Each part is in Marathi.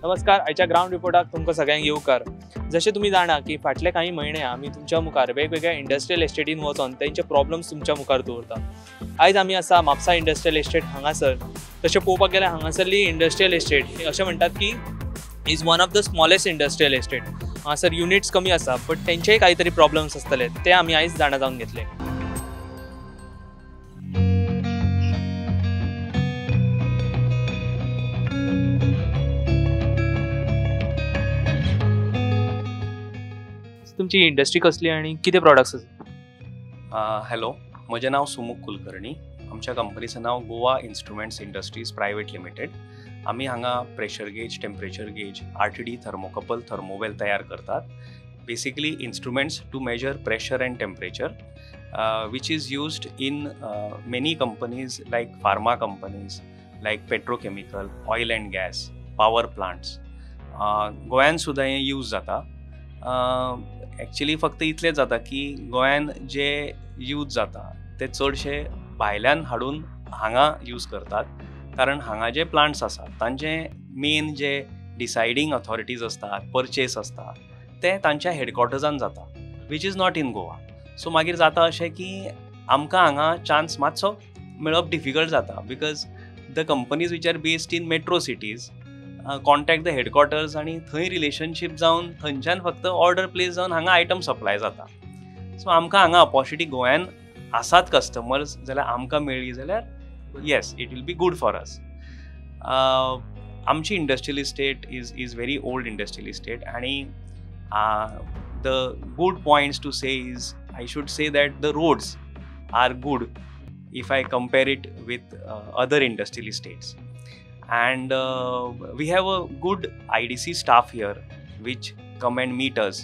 नमस्कार. आयच्या ग्राउंड रिपोर्टाक तुमकां सगळ्यांक येवकार. जशें तुमी जाणा की फाटले काही म्हयने आमी तुमच्या मुखार वेगवेगळ्या इंडस्ट्रियल एस्टेटीन वचोन तेंचे प्रॉब्लम्स तुमच्या मुखार दवरता. आयज आमी आसा म्हापसा इंडस्ट्रियल एस्टेट हांगासर. तशें पळोवपाक गेल्यार हांगासरली इंडस्ट्रियल एस्टेट अशें म्हणटात की is one of the smallest industrial estate. हांगासर युनिट्स कमी आसा बट तेंचेय काही तरी प्रॉब्लम्स आसतले ते आमी आयज जाणा जावन घेतले. तुमची इंडस्ट्री कसली आणि किती प्रॉडक्ट्स आसा? हॅलो, म्हजें नांव सुमुख कुलकर्णी. आमच्या कंपनीचं नाव Goa instruments industries private limited. आम्ही हांगा pressure gauge, temperature gauge, RTD, thermocouple, thermowell तयार करतात. Basically instruments to measure pressure and temperature which is used in many companies like pharma companies, like petrochemical, oil and gas, power plants. गोंयान सुद्दां हें यूज जाता. एक्चुअली फक्त इतलेंच जाता की गोंयान जे यूज जाता ते चडशे भायल्यान हाडून हांगा यूज करतात, कारण हांगा जे प्लांट्स आसात तांचे मेन जे डिसायडींग ऑथॉरिटीज असतात, परचेस असता ते तांच्या हेडक्वॉर्टर्सान जाता, which is not in Goa. So मागीर जाता अशें की आमकां हांगा चान्स मातसो मेळप डिफिकल्ट जाता, because the companies which are based in metro cities contact the headquarters आनी थंय रिलेशनशीप जावन थंयच्यान फक्त ऑर्डर प्लेस जावन हांगा आयटम सप्लाय जाता. सो आमकां हांगा ऑपॉर्च्युनिटी गोंयान आसात कस्टमर्स जाल्यार आमकां मेळ्ळी जाल्यार yes, it will be good for us. आमची industrial estate is very old industrial estate आनी the good points to say is I should say that the roads are good if I compare it with other industrial estates, and we have a good IDC staff here which come and meet us.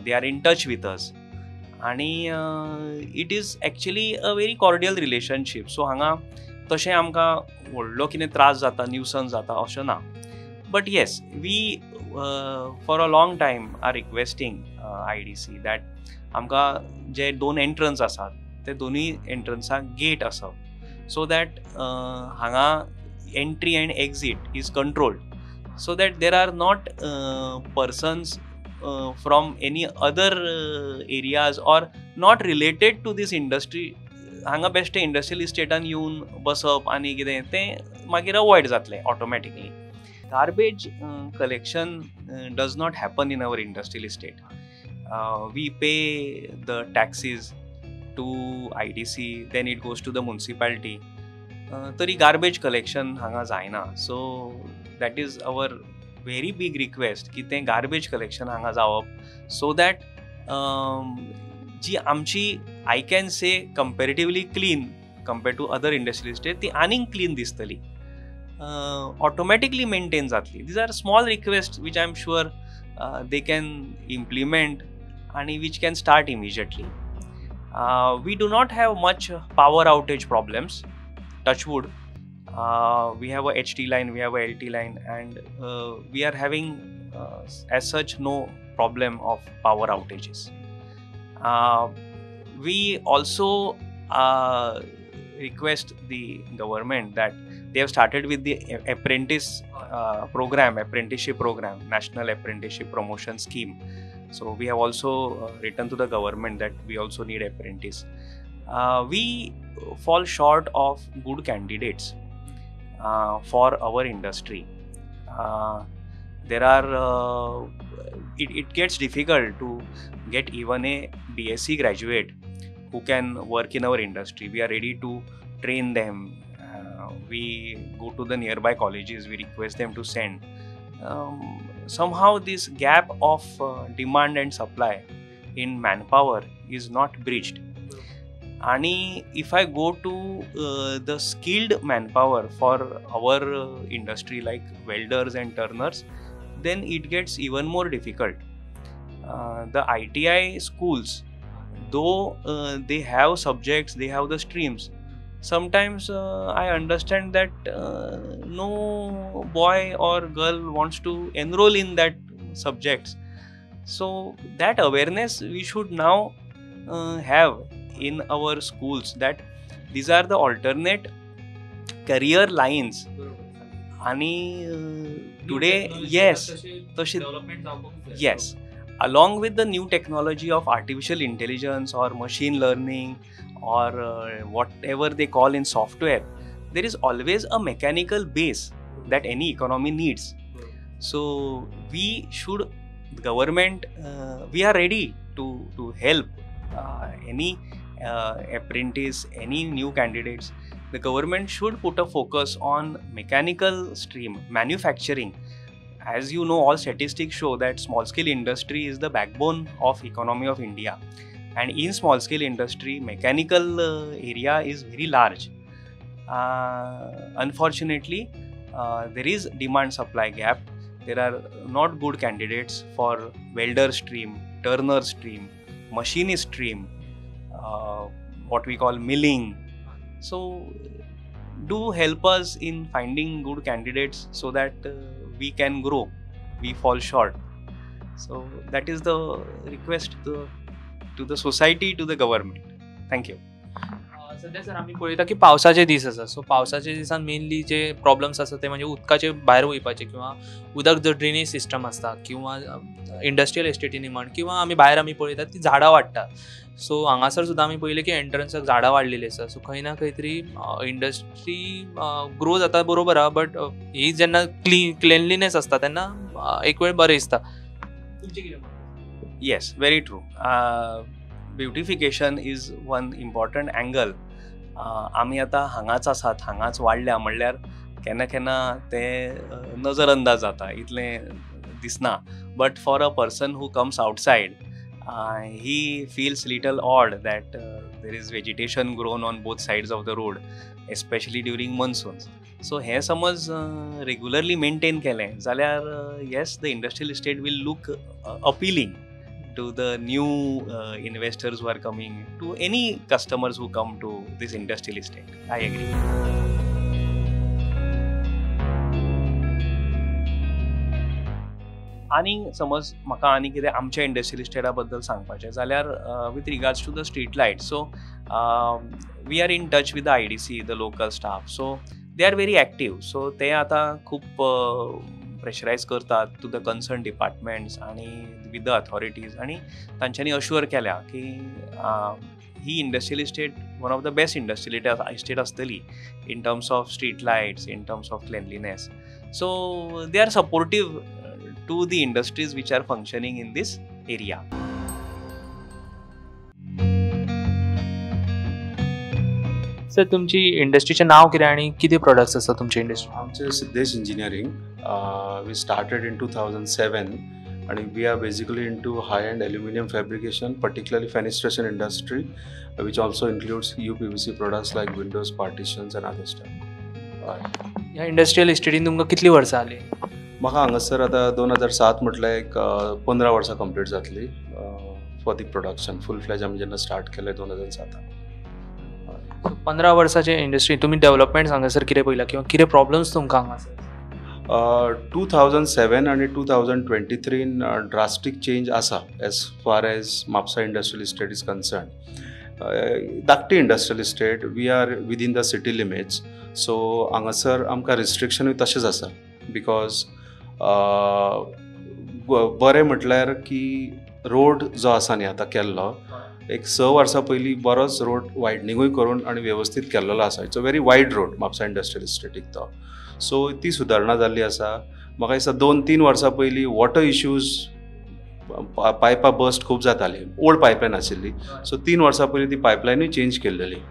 They are in touch with us and it is actually a very cordial relationship. So hanga तशें आमकां व्हडलो कितें त्रास जाता, न्यूसन्स जाता अशें ना. But yes, we for a long time are requesting IDC that आमकां जे 2 एंट्रन्स आसात ते दोनूय एंट्रन्साक गेट आसप, सो दॅट हांगा entry and exit is controlled, so that there are not persons from any other areas or not related to these industry हांगा बेश्टे इंडस्ट्रियल इस्टेटान येवन बसप आनी कितें तें मागीर अवॉयड जातलें automatically. Garbage collection does not happen in our industrial estate. We pay the taxes to IDC, then it goes to the municipality. Tari garbage collection hanga जायना. So that is our very big request ki ते garbage collection hanga जावप, so that जी आमची I can say comparatively clean compared to other industrial estate ती आनीक clean दिसतली, automatically maintain जातली. These are small requests which I am sure they can implement and which can start immediately. We do not have much power outage problems, touch wood. We have a HT line, we have a LT line, and we are having as such no problem of power outages. We also request the government that they have started with the apprenticeship program, National Apprenticeship Promotion Scheme. So we have also written to the government that we also need apprentice. We fall short of good candidates for our industry. There are it gets difficult to get even a BSc graduate who can work in our industry. We are ready to train them. We go to the nearby colleges, we request them to send. Somehow this gap of demand and supply in manpower is not bridged. And if I go to the skilled manpower for our industry like welders and turners, then it gets even more difficult. The ITI schools, though they have subjects, they have the streams, sometimes I understand that no boy or girl wants to enroll in that subjects. So that awareness we should now have in our schools, that these are the alternate career lines आणि टुडे येस तशी yes, along with the new technology of artificial intelligence or machine learning or whatever they call in software, there is always a mechanical base that any economy needs. So we should, the government, we are ready to help any apprentice, any new candidates. The government should put a focus on mechanical stream manufacturing. As you know, all statistics show that small scale industry is the backbone of economy of India, and in small scale industry mechanical area is very large. Unfortunately, there is demand supply gap. There are not good candidates for welder stream, turner stream, machinist stream, what we call milling. So do help us in finding good candidates so that we can grow. We fall short. So that is the request to the society, to the government. Thank you. सध्या सर आम्ही पळयता की पावसाचे दीस आसा, सो पावसाच्या दिसान मेनली जे प्रॉब्लम्स आसा ते म्हणजे उदकाचे भायर वयपाचे किंवा उदक जो ड्रेनेज सिस्टम आसता किंवा इंडस्ट्रियल एस्टेटीनी म्हण किंवा आमी पळयतात ती झाडां वाडटा. सो हांगासर सुद्दां आमी पळयलें की एंट्रन्साक झाडां वाडलेलीं आसा. सो खंय ना खंय तरी इंडस्ट्री ग्रो जाता बरोबर आहा, बट ही जेन्ना क्लिनलीनेस आसता तेन्ना एक वेळ बरें दिसता. तुमचें कितें म्हणणें? Yes, very true. Beautification is one important angle. आमी आतां हांगाच आसात, हांगाच वाडल्या म्हणल्यार केन्ना केन्ना ते नजर अंदाज जाता, इतलें दिसना. But for a person who comes outside, he feels little odd that there is vegetation grown on both sides of the road, especially during monsoons. So हे समज regularly maintain केलें जाल्यार yes, the industrial estate will look appealing to the new investors who are coming, to any customers who come to this industrial estate. I agree. आणि समज म्हाका आनी कितें आमच्या इंडस्ट्रियल इस्टेटा बद्दल सांगपाचें जाल्यार with regards to the street light, so we are in touch with the IDC, the local staff, so they are very active. So ते आतां खूब प्रेशरायज करतात टू द कन्सर्न डिपार्टमेंट्स आनी विथ द अथॉरिटीज, आनी तांच्यांनी अश्युअर केल्या की ही industrial estate one of the best industrial estate आसतली in terms of street lights, in terms of cleanliness. So they are supportive to the industries which are functioning in this area. Sir तुमची इंडस्ट्रीचे नाव कितें आनी कितें प्रोडक्ट्स आसा तुमच्या इंडस्ट्री? आमचें Siddhesh engineering. We started in 2007 and we are basically into high-end aluminum fabrication, particularly fenestration industry, which also includes UPVC products like windows, partitions and other stuff. ह्या इंडस्ट्रियल इस्टेटीन तुमकां कितलीं वर्सां जालीं? म्हाका हांगासर आतां 2007 म्हटल्यार एक 15 वर्सां कंप्लीट जातली फॉर दी प्रोडक्शन. फूल फ्लॅज आमी जेन्ना स्टार्ट केलें 2007. 15 वर्साचे इंडस्ट्री तुमी डेव्हलपमेंट हांगासर कितें पळयलां किंवा कितें प्रॉब्लम्स तुमकां हांगासर? 2007 आनी 2023 ड्रास्टीक चेंज आसा as far as Mapusa industrial estate is concern. धाकटी industrial estate, we are within the city limits, so हांगासर आमकां रिस्ट्रिक्शनूय तशेंच आसा. बिकॉज बरें म्हटल्यार की रोड जो आसा न्ही आतां केल्लो, एक 6 वर्सां पयलीं बरोच रोड वायडनिंगूय करून आनी वेवस्थीत केल्लो आसा. It's a very wide road Mapusa industrial इस्टेटीक तो. सो ती सुदारणा जाल्ली आसा. म्हाका दिसता 2-3 वर्सां पयलीं वॉटर इश्यूज, पायपां बस्ट खूब जाताली, ओल्ड पायपलायन आशिल्ली. सो 3 वर्सां पयलीं ती पायपलायनूय चेंज केल्लेली.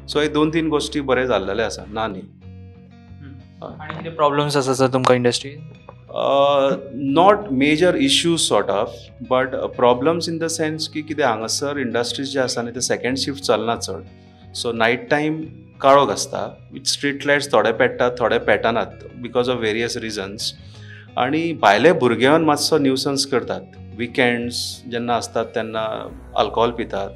सो हे 2-3 गोश्टी बरें जाल्लेले आसा, ना न्ही. आनी कितें प्रॉब्लम्स आसा सर तुमकां industry? Not major issues sort of, but problems in the sense की कितें हांगासर इंडस्ट्रीज जे आसा न्ही ते सेकंड शिफ्ट चलना चड. सो नायट टायम काळोख आसता, विथ स्ट्रीट लायट्स थोडे पेट्टात, थोडे पेटनात बिकॉज ऑफ वेरियस रिजन्स. आनी भायले भुरगे येवन मातसो न्यूसन्स करतात. विकेंड्स जेन्ना आसतात तेन्ना अल्कोहोल पितात.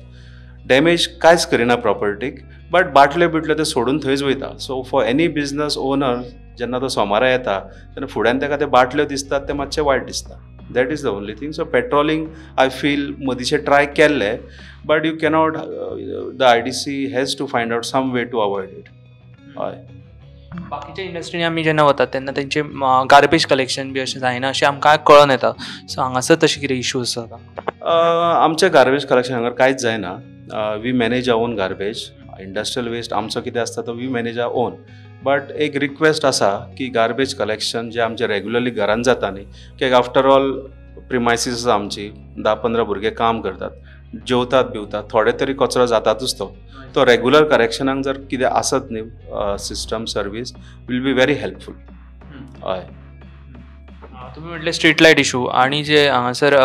डॅमेज कांयच करिना प्रॉपर्टीक, बट बाटल्यो बिटल्यो ते सोडून थंयच वयता. So for any business owner जेन्ना तो सोमारा येता तेन्ना फुड्यान ताका ते बाटल्यो दिसतात ते मातशें वायट दिसता. That is the only thing. So patrolling I feel मदींचे ट्राय केल्ले, but you cannot, the IDC has to find out some way to avoid it. हय. बाकीच्या इंडस्ट्रीनी आमी जेन्ना वतात तेन्ना तेंचे गार्बेज कलेक्शन बी अशें जायना अशें आमकां कळून येता. सो हांगासर तशें कितें इश्यूज जाता? आमचें गार्बेज कलेक्शन हांगा कांयच जायना. We manage our own garbage. Industrial waste आमचो कितें आसता तो we manage our own. But एक रिक्वेस्ट आसा की गार्बेज कलेक्शन जे आमचे रेग्युलरली घरान जाता न्ही, कित्याक आफ्टर ऑल प्रिमायसीस आसा आमची, 10-15 भुरगे काम करतात, जेवतात बिवतात, थोडे तरी कचरो जातातूच तो रेग्युलर करेक्शनाक जर कितें आसत न्ही system service will be very helpful. हय. तुम्ही म्हटले स्ट्रीट लायट इशू आणि जे हांगासर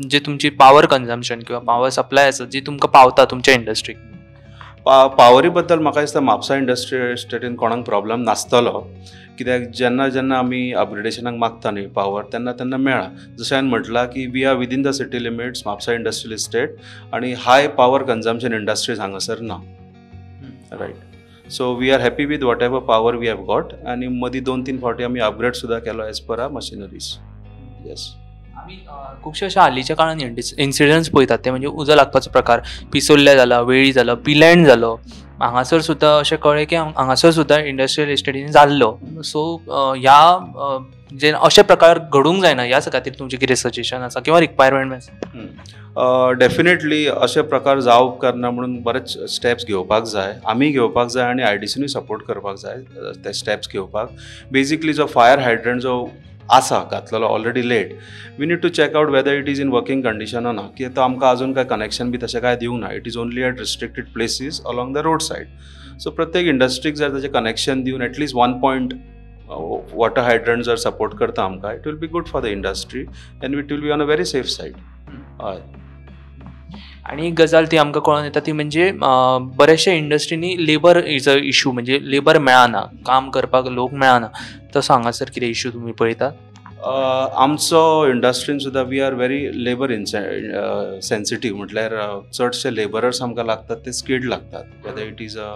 जे तुमची पॉवर कन्झम्पशन किंवा पॉवर सप्लाय आसा जी तुमकां पावता तुमच्या इंडस्ट्रीक, पावरी बद्दल म्हाका दिसता म्हापसा इंडस्ट्रियल इस्टेटीन कोणाक प्रॉब्लम नासतलो, कित्याक जेन्ना जेन्ना आमी अपग्रेडेशनाक मागता न्ही पावर तेन्ना तेन्ना मेळ्ळा. जशें हांवें म्हटलां की we are within the city limits Mapusa industrial estate आनी हाय पॉवर कन्झम्पशन इंडस्ट्रीज हांगासर ना. Right. So we are happy with whatever power we have got आनी मदीं 2-3 फावटी आमी अपग्रेड सुद्दां केलो as per our machineries. Yes. आमी खुबशे अशा हालींच्या काळान इन्सिडंट्स पळयतात ते म्हणजे उजो लागपाचो प्रकार, पिसोल्ल्या जाला, वेळी जालो, पिलँड जालो. हांगासर सुद्दां अशें कळ्ळें की हांगासर सुद्दां इंडस्ट्रियल इस्टेटीन जाल्लो. सो ह्या जे अशे प्रकार घडूंक जायना ह्या खातीर तुमचें कितें सजेशन आसा किंवा रिक्वायरमेंट आसा? डेफिनेटली अशे प्रकार जावप करना म्हणून बरेच स्टेप्स घेवपाक जाय, आमी घेवपाक जाय आनी आयडीसीनूय सपोर्ट करपाक जाय ते स्टेप्स घेवपाक. बेजिकली जो फायर हायड्रंट जो आसा घातलेलो already late, we need to check out whether it is in working condition ओ ना, कित्याक तो आमकां अजून काय कनेक्शन बी तशें काय दिवंक ना. It is only at restricted places along the road side. So प्रत्येक इंडस्ट्रीक जर ताचें कनेक्शन दिवन एटलीस्ट 1 पॉयंट वॉटर हायड्रंट जर सपोर्ट करता आमकां, it will be good for the industry and it will be on a very safe side. हय. आणि एक गजाल ती आमकां कळून येता ती म्हणजे बऱ्याचशा इंडस्ट्रीनी लेबर इज अ इशू, म्हणजे लेबर मेळना, काम करपाक लोक मेळना. तसो हांगासर कितें इशू तुमी पळयतात? आमचो इंडस्ट्रीन सुद्दां we are very labour sensitive. म्हटल्यार चडशे लेबरर्स आमकां लागतात ते स्किल्ड लागतात, whether it is a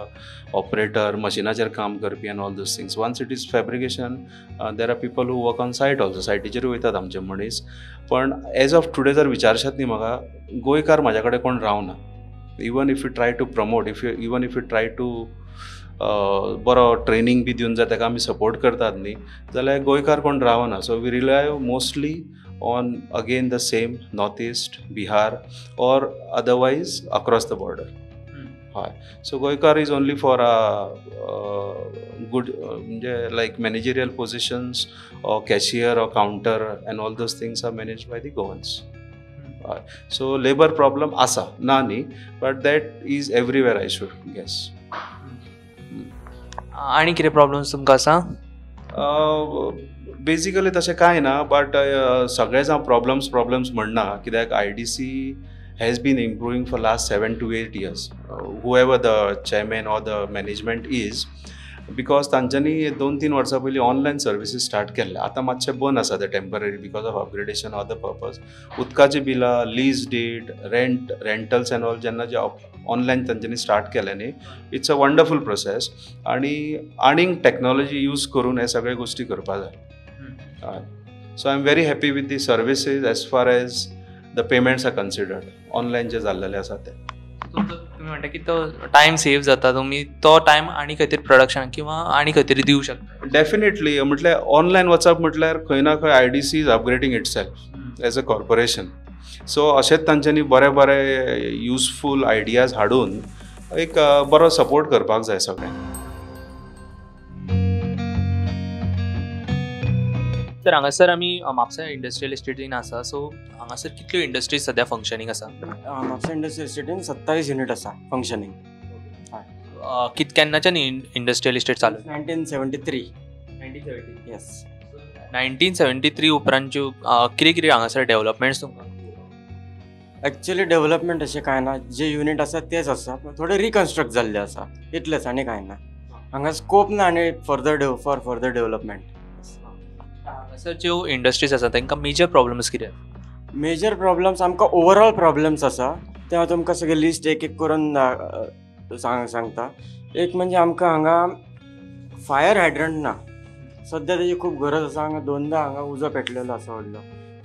operator, मशिनाचेर काम करपी and all those things. Once it is fabrication there are people who work on site also, सायटीचेर वयतात आमचे मनीस. पण एज ऑफ टुडे जर विचारशात न्ही म्हाका, गोंयकार म्हाज्या कडेन कोण रावना. Even if you try to promote, even if you try to बरो ट्रेनींग बी दिवन जर ताका आमी सपोर्ट करतात न्ही जाल्यार गोंयकार कोण रावना. So we rely mostly on again the same north east, Bihar or otherwise across the border. हय. सो गोंयकार इज ओनली फॉर गूड म्हणजे like managerial positions or cashier or counter and all those things are manage by the Goans. हय. सो लेबर प्रॉब्लम आसा ना न्ही, but that is everywhere I should guess. आणि कितें प्रॉब्लम्स तुमकां आसा? बेजिकली तशें कांय ना, बट सगळेच हांव प्रॉब्लम्स म्हणना, कित्याक IDC has been improving for last 7 to 8 years. However the chairman or the management is, because तांच्यांनी 2-3 वर्सां पयलीं ऑनलायन सर्विसीस स्टार्ट केल्ले. आतां मातशें बंद आसा ते temporary because of upgradation or the purpose. उदकाची बिलां, lease date, rentals and all जेन्ना जे ऑनलायन तांच्यांनी स्टार्ट केले न्ही, इट्स अ वंडरफूल प्रोसेस. आनीक टॅक्नॉलॉजी यूज करून हे सगळे गोश्टी करपा जाय. So I am very happy with the services as far as the payments are considered. Online जे जाल्लेले आसा ते तुम्ही म्हणटा की तो टायम सेव जाता, तुम्ही तो टायम आनी खंय तरी प्रोडक्शन किंवा आनी खंय तरी दिवंक शकता. डेफिनेटली. म्हटल्यार ऑनलायन वचप म्हटल्यार खंय ना खंय IDC is upgrading it self as a corporation. So अशेंच तांच्यांनी बरे बरे युजफूल आयडियाज हाडून एक बरो सपोर्ट करपाक जाय सगळ्यांक. तर हांगासर आमी म्हापसा इंडस्ट्रियल इस्टेटीन आसा. सो हांगासर कितल्यो इंडस्ट्रीज सद्या फंक्शनींग आसा? म्हापसा इंडस्ट्रियल इस्टेटीन 27 युनिट आसा फंक्शनींग. केन्नाच्यान इंडस्ट्रियल इस्टेट चालू? 1973. येस. 1973 उपरांतच्यो कितें कितें हांगासर डेव्हलपमेंट्स तुमकां? एक्चुअली डेव्हलपमेंट अशें कांय ना, जे युनिट आसा तेच आसा, थोडे रिकन्स्ट्रक्ट जाल्ले आसा, इतलेंच आनी कांय ना. हांगा स्कोप ना आनी फर्दर डेव्हलपमेंट. हांगासर ज्यो इंडस्ट्रीज आसा तांकां मेजर प्रॉब्लम्स कितें? मेजर प्रॉब्लम्स आमकां ओवरऑल प्रॉब्लम्स आसा ते हांव तुमकां सगळे लिस्ट एक एक करून सांगता. एक म्हणजे आमकां हांगा फायर हायड्रंट ना, सद्या तेजी खूब गरज आसा. हांगा 2दा हांगा उजो पेटलेलो आसा व्हडलो.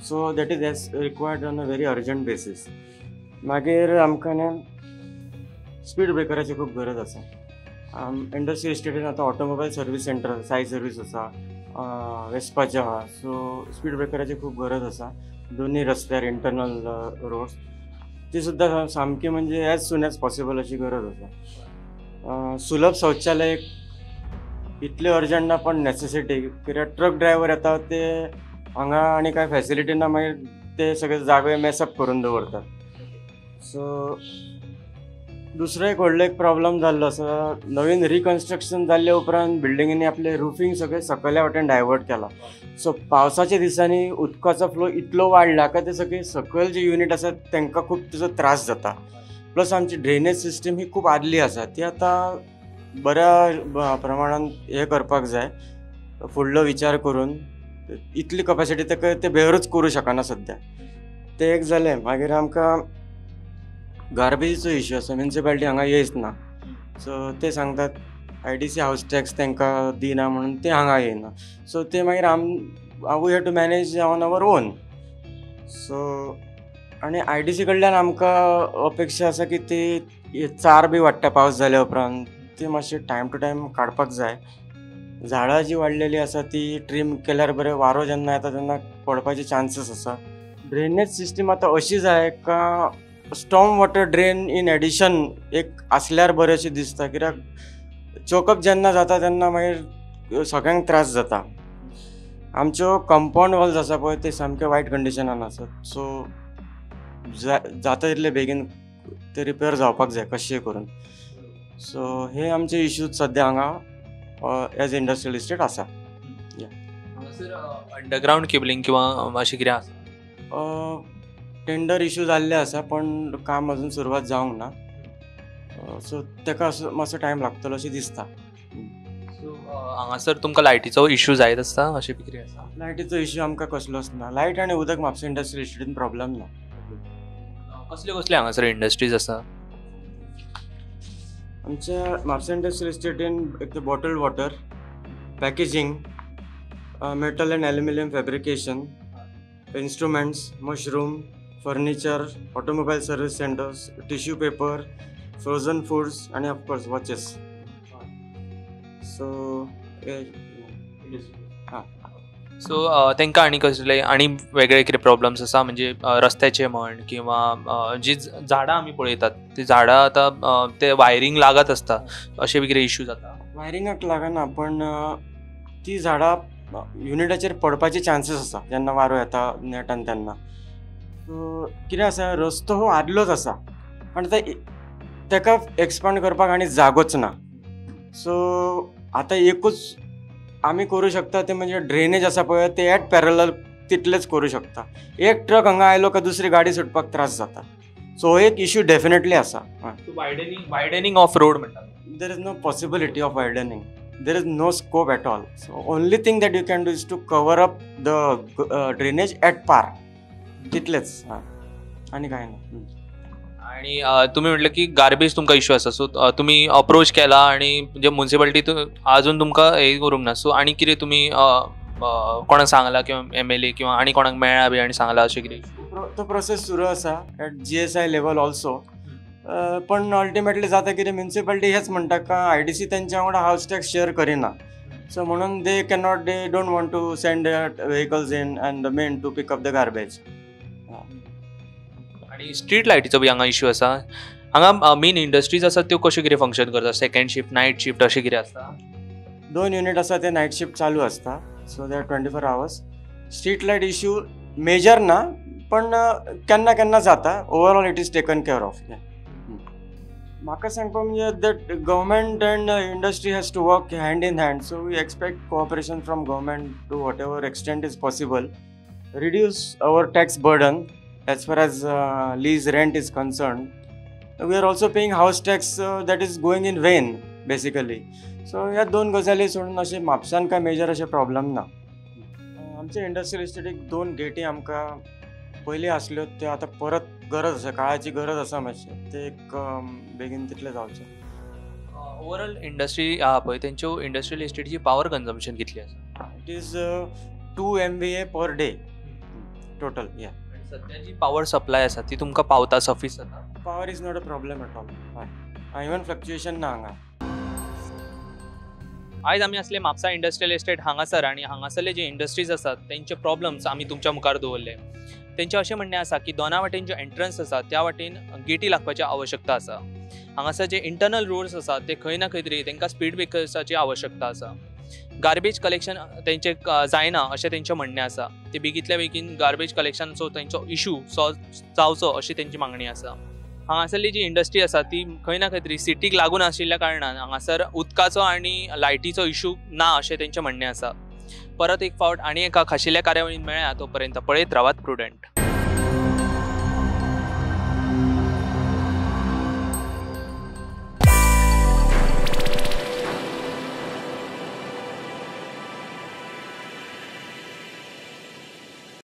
So that is required on a very urgent basis. मागीर आमकां स्पीड ब्रेकराची खूब गरज आसा. इंडस्ट्रियल इस्टेटीन आतां automobile service centre Sai service आसा, वेस्पाचे आहा. सो स्पीड ब्रेकराची खूब गरज आसा दोन्ही रस्त्यार, इंटरनल रोड्स. ती सुद्दां सामकी म्हणजे एज सून एज पॉसिबल अशी गरज आसा. सुलभ शौचालय इतले अर्जंट ना पण नेसेसिटी, कित्याक ट्रक ड्रायव्हर येता ते हांगा आनी कांय फॅसिलिटी ना, मागीर ते सगळे जागे मॅसअप करून दवरतात. सो दुसरो एक व्हडलो एक प्रॉब्लम जाल्लो आसा. नवीन रिकन्स्ट्रक्शन जाल्ले उपरांत बिल्डिंगींनी आपले रुफींग सगळे सकयल्या वाटेन डायवर्ट केला. सो पावसाच्या दिसांनी उदकाचो फ्लो इतलो वाडला का ते सगळे सकयल जे युनीट आसात तांकां खूब तेजो त्रास जाता. प्लस आमची ड्रेनेज सिस्टम ही खूब आदली आसा, ती आतां बऱ्या प्रमाणान हे करपाक जाय, फुडलो विचार करून. इतली कॅपॅसिटी ते बेहरूच करूं शकना सद्या. ते एक जालें. मागीर आमकां गार्बेजीचो इश्यू आसा. म्युनिसिपालिटी हांगा येयच ना. सो ते सांगतात IDC हावस टॅक्स तांकां दिना म्हणून ते हांगा येयना. सो ते मागीर we have to manage on our own. So आनी IDC कडल्यान आमकां अपेक्षा आसा की ती चार बी वाडटा पावस जाल्या उपरांत, ती मातशी टायम टू टायम काडपाक जाय. झाडां जी वाडलेली आसा ती ट्रीम केल्यार बरें, वारो जेन्ना येता तेन्ना पडपाचे चान्सीस आसा. ड्रेनेज सिस्टम आतां अशी जाय का storm water drain in addition एक आसल्यार बरें अशें दिसता, कित्याक चोकअप जेन्ना जाता तेन्ना मागीर सगळ्यांक त्रास जाता. आमच्यो कंपाऊंड वॉल्स आसा पळय ते सामके वायट कंडिशनान आसात. सो जाता तितले बेगीन ते रिपेअर जावपाक जाय कशेंय करून. सो हे आमचे इश्यूज सद्या हांगा एज इंडस्ट्रियल इस्टेट आसा. सर अंडरग्राउंड केबलिंग किंवा अशें कितें आसा? टेंडर इश्यू जाल्ले आसा पण काम अजून सुरवात जावंक ना. सो ताका मातसो टायम लागतलो अशें दिसता. सो हांगासर तुमकां लायटीचो इश्यू जायत आसता अशें बी कितें आसा? लायटीचो इश्यू आमकां कसलोच ना. लायट आनी उदक म्हापसा इंडस्ट्रियल इस्टेटीन प्रॉब्लम ना. कसले कसले हांगासर इंडस्ट्रीज आसा? आमच्या म्हापसा इंडस्ट्रियल इस्टेटीन एक तर bottled water, packaging, metal and aluminium fabrication, instruments, mushroom, furniture, automobile service centres, tissue paper, frozen foods आणि ऑफकोर्स वॉचेस. सो सो तांकां आनी कसले आनी वेगळे कितें प्रॉब्लम्स आसा? म्हणजे रस्त्याचे म्हण किंवा जी झाडां आमी पळयतात ती झाडां आतां ते वायरींग लागत आसता, अशें बी कितें इश्यू जाता? वायरिंगाक लागना पण ती झाडां युनिटाचेर पडपाचे चान्सीस आसा जेन्ना वारो येता नेटान तेन्ना. सो कितें आसा, रस्तो हो आदलोच आसा पण ताका एक्सपांड करपाक आनी जागोच ना. सो आतां एकूच आमी करूं शकता ते म्हणजे ड्रेनेज आसा पळय ते एट पॅरलल तितलेच करूं शकता. एक ट्रक हांगा आयलो का दुसरी गाडी सुटपाक त्रास जाता. सो एक इश्यू डेफिनेटली आसा. वायडनिंग ऑफ रोड म्हणटा. There is no possibility of widening. There is no scope at all. So only thing that you can do is to cover up the drainage at par. तितलेच आणि काय नाही. आणि तुम्ही म्हटलं की गार्बेज तुमका इश्यू आसा. सो तुम्ही अप्रोच केला आणि म्हणजे म्युनिसिपालिटी अजून तुमकां हे करूंक ना. सो आनी कितें तुमी कोणाक सांगला किंवा MLA किंवा आनी कोणाक मेळ्ळा बी आनी सांगला अशें कितें? तो प्रोसेस सुरू आसा एट GSI लेवल ऑल्सो. पण अल्टिमेटली जाता कितें, म्युनिसिपालिटी हेच म्हणटा का IDC तेंच्या वांगडा हावस टॅक्स शेअर करिना. सो म्हणून they don't want to send vehicles in and the main to pick up the garbage. आणि स्ट्रीट लायटीचो बी हांगा इश्यू आसा. हांगा मेन इंडस्ट्रीज आसात त्यो कश्यो कितें फंक्शन करता? सेकंड शिफ्ट, नायट शिफ्ट अशें कितें आसता? 2 युनिट आसा ते नायट शिफ्ट चालू आसता. So they are 24 hours. Street light issue major ना पण केन्ना केन्ना जाता. Overall it is taken care of. म्हाका सांगपाक म्हणजे that government and industry has to work hand in hand. So we expect cooperation from government to whatever extent is possible. Reduce our tax burden as far as lease rent is concerned. We are also paying house tax that is going in vain basically. So ह्या दोन गजाली सोडून अशें म्हापसान काय मेजर अशें प्रॉब्लेम ना. आमच्या इंडस्ट्रियल इस्टेटीक 2 गेटी आमकां पयलीं आसल्यो त्यो आतां परत गरज आसा, काळाची गरज आसा मातशें. ते एक बेगीन तितलें जावचें. ओवरऑल इंडस्ट्री आहा पळय तेंच्यो इंडस्ट्रियल इस्टेटीची पावर कन्जम्पशन कितली आसा? It is 2 MVA per day total. या सद्याची पावर सप्लाय आसा ती तुमकां पावता, सफिस जाता? Power is not a problem at all. Even fluctuation ना हांगा. आयज आमी असले म्हापसा इंडस्ट्रियल एस्टेट हांगासर आनी हांगासरले जे इंडस्ट्रीज आसात तेंचे प्रॉब्लम्स आमी तुमच्या मुखार दवरले. तेंचें अशें म्हणणें आसा की दोना वाटेन जो एंट्रन्स आसा त्या वाटेन गेटी लागपाची आवश्यकता आसा. हांगासर जे इंटरनल रोड्स आसात ते खंय ना खंय तरी तांकां स्पीड ब्रेकर्साची आवश्यकता आसा. गार्बेज कलेक्शन तेंचे जायना अशें तेंचें म्हणणें आसा. ते बेगींतल्या बेगीन गार्बेज कलेक्शनचो तेंचो इशू सॉल्व जावचो अशी तेंची मागणी आसा. हांगासरली जी इंडस्ट्री आसा ती खंय ना खंय तरी सिटीक लागून आशिल्ल्या कारणान हांगासर उदकाचो आनी लायटीचो इशू ना अशें तेंचें म्हणणें आसा. परत एक फावट आनी एका खाशेल्या कार्यावळीन मेळया, तो पर्यंत पळयत रावात प्रुडंट.